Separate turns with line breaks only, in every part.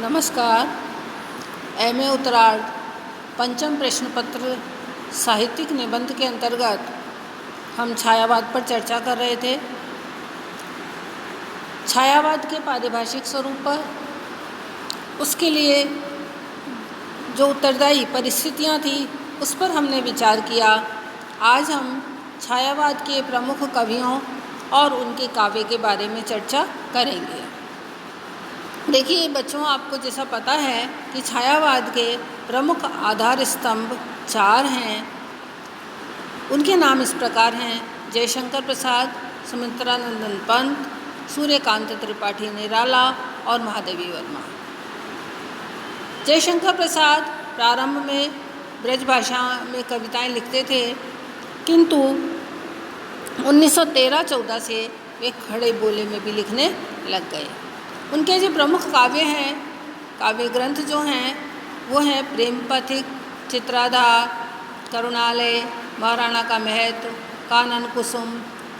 नमस्कार। एम.ए. उत्तरार्ध पंचम प्रश्न पत्र साहित्यिक निबंध के अंतर्गत हम छायावाद पर चर्चा कर रहे थे। छायावाद के पारिभाषिक स्वरूप पर, उसके लिए जो उत्तरदायी परिस्थितियाँ थी उस पर हमने विचार किया। आज हम छायावाद के प्रमुख कवियों और उनके काव्य के बारे में चर्चा करेंगे। देखिए बच्चों, आपको जैसा पता है कि छायावाद के प्रमुख आधार स्तंभ 4 हैं। उनके नाम इस प्रकार हैं: जयशंकर प्रसाद, सुमित्रानंदन पंत, सूर्यकांत त्रिपाठी निराला और महादेवी वर्मा। जयशंकर प्रसाद प्रारंभ में ब्रज भाषा में कविताएं लिखते थे, किंतु 1913-14 से वे खड़े बोले में भी लिखने लग गए। उनके जो प्रमुख काव्य हैं, काव्य ग्रंथ जो हैं, वो हैं प्रेम पथिक, चित्राधार, करुणालय, महाराणा का महत्व, कानन कुसुम,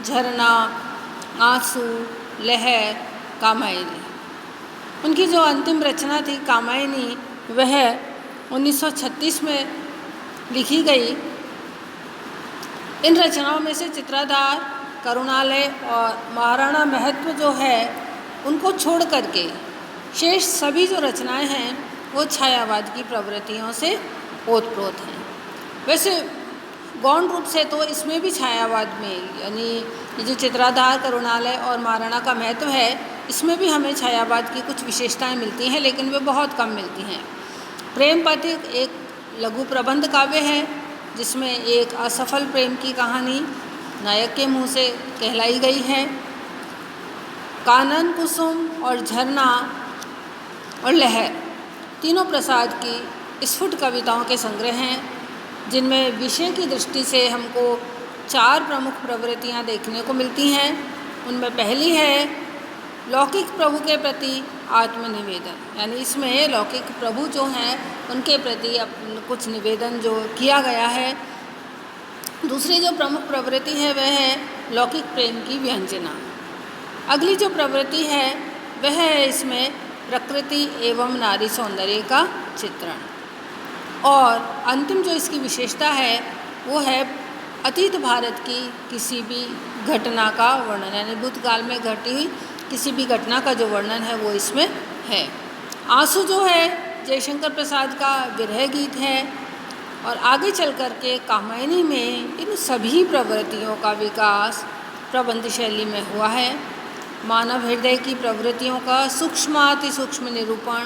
झरना, आंसू, लहर, कामायनी। उनकी जो अंतिम रचना थी कामायनी, वह 1936 में लिखी गई। इन रचनाओं में से चित्राधार, करुणालय और महाराणा महत्व जो है, उनको छोड़ करके शेष सभी जो रचनाएं हैं वो छायावाद की प्रवृत्तियों से ओतप्रोत हैं। वैसे गौण रूप से तो इसमें भी छायावाद में, यानी ये जो चित्राधार, करुणालय और महाराणा का महत्व है, इसमें भी हमें छायावाद की कुछ विशेषताएं मिलती हैं, लेकिन वे बहुत कम मिलती हैं। प्रेम पथिक एक लघु प्रबंध काव्य है जिसमें एक असफल प्रेम की कहानी नायक के मुँह से कहलाई गई है। कानन कुसुम और झरना और लहर तीनों प्रसाद की स्फुट कविताओं के संग्रह हैं, जिनमें विषय की दृष्टि से हमको 4 प्रमुख प्रवृत्तियां देखने को मिलती हैं। उनमें पहली है लौकिक प्रभु के प्रति आत्मनिवेदन, यानी इसमें लौकिक प्रभु जो हैं उनके प्रति कुछ निवेदन जो किया गया है। दूसरी जो प्रमुख प्रवृत्ति है वह है लौकिक प्रेम की व्यंजना। अगली जो प्रवृत्ति है वह है इसमें प्रकृति एवं नारी सौंदर्य का चित्रण। और अंतिम जो इसकी विशेषता है वो है अतीत भारत की किसी भी घटना का वर्णन, यानी भूतकाल में घटी हुई किसी भी घटना का जो वर्णन है वो इसमें है। आंसू जो है जयशंकर प्रसाद का विरह गीत है, और आगे चल कर के कामायनी में इन सभी प्रवृत्तियों का विकास प्रबंध शैली में हुआ है। मानव हृदय की प्रवृत्तियों का सूक्ष्माति सूक्ष्म निरूपण,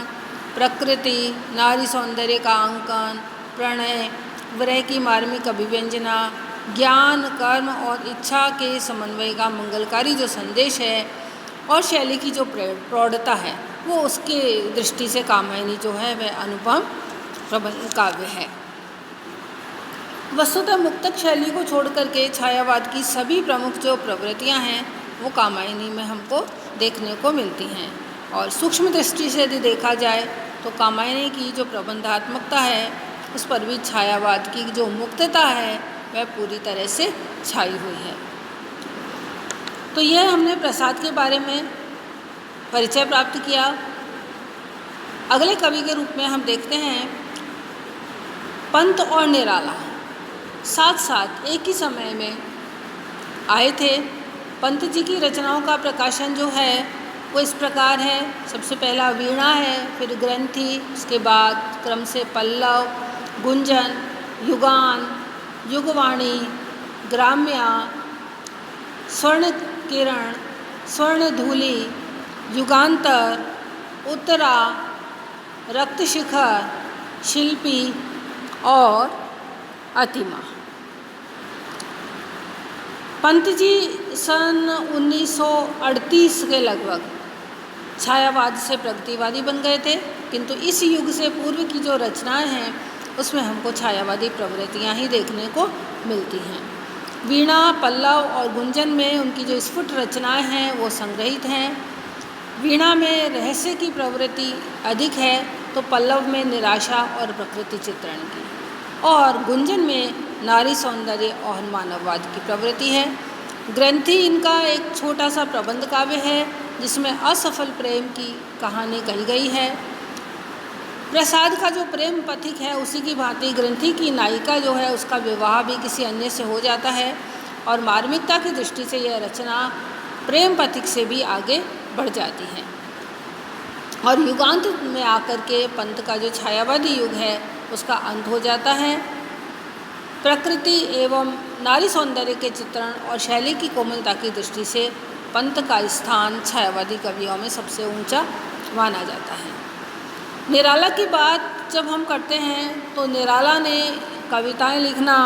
प्रकृति, नारी सौंदर्य का अंकन, प्रणय, विरह की मार्मिक अभिव्यंजना, ज्ञान, कर्म और इच्छा के समन्वय का मंगलकारी जो संदेश है, और शैली की जो प्रौढ़ता है, वो उसके दृष्टि से कामायनी जो है वह अनुपम प्रबंध काव्य है। वस्तुतः मुक्तक शैली को छोड़ करके छायावाद की सभी प्रमुख जो प्रवृत्तियां हैं वो कामायनी में हमको देखने को मिलती हैं। और सूक्ष्म दृष्टि से यदि देखा जाए तो कामायनी की जो प्रबंधात्मकता है उस पर भी छायावाद की जो मुक्तता है वह पूरी तरह से छाई हुई है। तो यह हमने प्रसाद के बारे में परिचय प्राप्त किया। अगले कवि के रूप में हम देखते हैं पंत और निराला साथ साथ एक ही समय में आए थे। पंत जी की रचनाओं का प्रकाशन जो है वो इस प्रकार है: सबसे पहला वीणा है, फिर ग्रंथि, उसके बाद क्रम से पल्लव, गुंजन, युगान, युगवाणी, ग्राम्या, स्वर्ण किरण, स्वर्ण धूलि, युगांतर, उत्तरा, रक्त शिखर, शिल्पी और अतिमा। पंत जी सन 1938 के लगभग छायावाद से प्रगतिवादी बन गए थे, किंतु इस युग से पूर्व की जो रचनाएं हैं उसमें हमको छायावादी प्रवृत्तियां ही देखने को मिलती हैं। वीणा, पल्लव और गुंजन में उनकी जो स्फुट रचनाएं हैं वो संग्रहित हैं। वीणा में रहस्य की प्रवृत्ति अधिक है, तो पल्लव में निराशा और प्रकृति चित्रण की, और गुंजन में नारी सौंदर्य और मानववाद की प्रवृत्ति है। ग्रंथि इनका एक छोटा सा प्रबंध काव्य है जिसमें असफल प्रेम की कहानी कही गई है। प्रसाद का जो प्रेम पथिक है उसी की भांति ग्रंथि की नायिका जो है उसका विवाह भी किसी अन्य से हो जाता है और मार्मिकता की दृष्टि से यह रचना प्रेम पथिक से भी आगे बढ़ जाती है। और युगांत में आकर के पंत का जो छायावादी युग है उसका अंत हो जाता है। प्रकृति एवं नारी सौंदर्य के चित्रण और शैली की कोमलता की दृष्टि से पंत का स्थान छायावादी कवियों में सबसे ऊंचा माना जाता है। निराला की बात जब हम करते हैं तो निराला ने कविताएं लिखना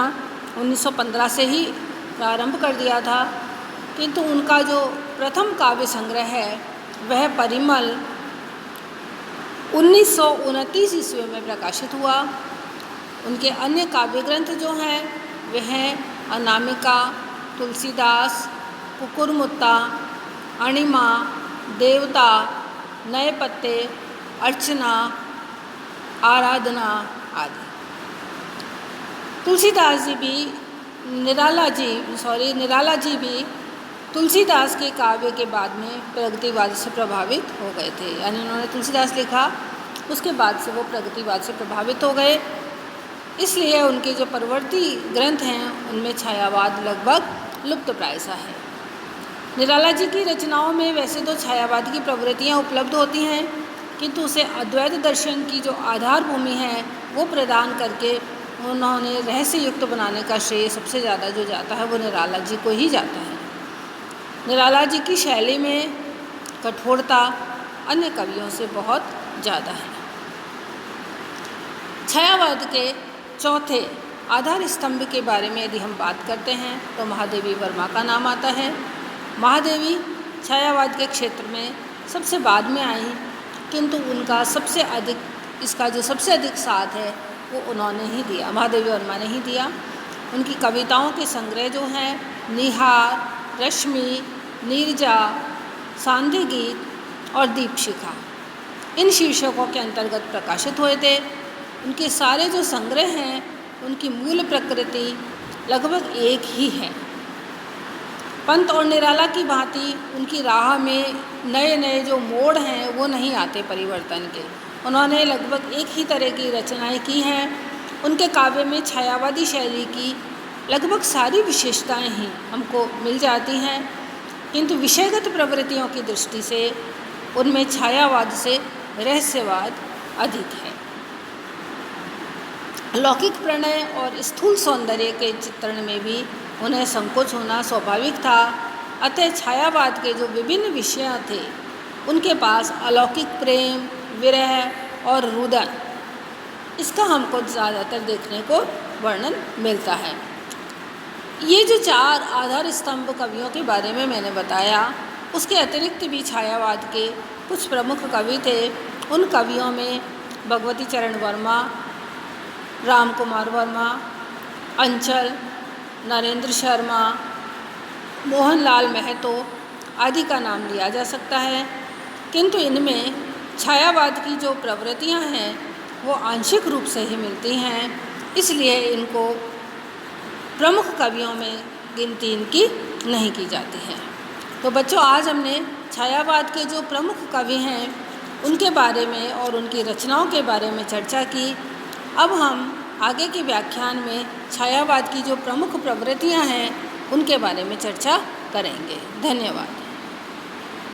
1915 से ही प्रारंभ कर दिया था, किंतु उनका जो प्रथम काव्य संग्रह है वह परिमल 1929 ईस्वी में प्रकाशित हुआ। उनके अन्य काव्य ग्रंथ जो हैं वे हैं अनामिका, तुलसीदास, कुकुरमुत्ता, अणिमा, देवता, नए पत्ते, अर्चना, आराधना आदि। निराला जी भी तुलसीदास के काव्य के बाद में प्रगतिवाद से प्रभावित हो गए थे, यानी उन्होंने तुलसीदास लिखा उसके बाद से वो प्रगतिवाद से प्रभावित हो गए, इसलिए उनके जो परवर्ती ग्रंथ हैं उनमें छायावाद लगभग लुप्त प्राय सा है। निराला जी की रचनाओं में वैसे तो छायावाद की प्रवृत्तियाँ उपलब्ध होती हैं, किंतु उसे अद्वैत दर्शन की जो आधार भूमि है वो प्रदान करके उन्होंने रहस्य युक्त बनाने का श्रेय सबसे ज़्यादा जो जाता है वो निराला जी को ही जाता है। निराला जी की शैली में कठोरता अन्य कवियों से बहुत ज़्यादा है। छायावाद के चौथे आधार स्तंभ के बारे में यदि हम बात करते हैं तो महादेवी वर्मा का नाम आता है। महादेवी छायावाद के क्षेत्र में सबसे बाद में आई, किंतु उनका इसका जो सबसे अधिक साथ है वो उन्होंने ही दिया, महादेवी वर्मा ने ही दिया। उनकी कविताओं के संग्रह जो हैं निहार, रश्मि, नीरजा, सांध्य गीत और दीपशिखा इन शीर्षकों के अंतर्गत प्रकाशित हुए थे। उनके सारे जो संग्रह हैं उनकी मूल प्रकृति लगभग एक ही है। पंत और निराला की भांति उनकी राह में नए नए जो मोड़ हैं वो नहीं आते परिवर्तन के। उन्होंने लगभग एक ही तरह की रचनाएं की हैं। उनके काव्य में छायावादी शैली की लगभग सारी विशेषताएं ही हमको मिल जाती हैं, किंतु विषयगत प्रवृत्तियों की दृष्टि से उनमें छायावाद से रहस्यवाद अधिक है। लौकिक प्रणय और स्थूल सौंदर्य के चित्रण में भी उन्हें संकोच होना स्वाभाविक था, अतः छायावाद के जो विभिन्न विषय थे उनके पास अलौकिक प्रेम, विरह और रुदन इसका हमको ज़्यादातर देखने को वर्णन मिलता है। ये जो चार आधार स्तंभ कवियों के बारे में मैंने बताया, उसके अतिरिक्त भी छायावाद के कुछ प्रमुख कवि थे। उन कवियों में भगवती चरण वर्मा, राम कुमार वर्मा, अंचल, नरेंद्र शर्मा, मोहनलाल महतो आदि का नाम लिया जा सकता है, किंतु इनमें छायावाद की जो प्रवृत्तियां हैं वो आंशिक रूप से ही मिलती हैं, इसलिए इनको प्रमुख कवियों में गिनती इनकी नहीं की जाती है। तो बच्चों, आज हमने छायावाद के जो प्रमुख कवि हैं उनके बारे में और उनकी रचनाओं के बारे में चर्चा की। अब हम आगे के व्याख्यान में छायावाद की जो प्रमुख प्रवृत्तियां हैं उनके बारे में चर्चा करेंगे। धन्यवाद।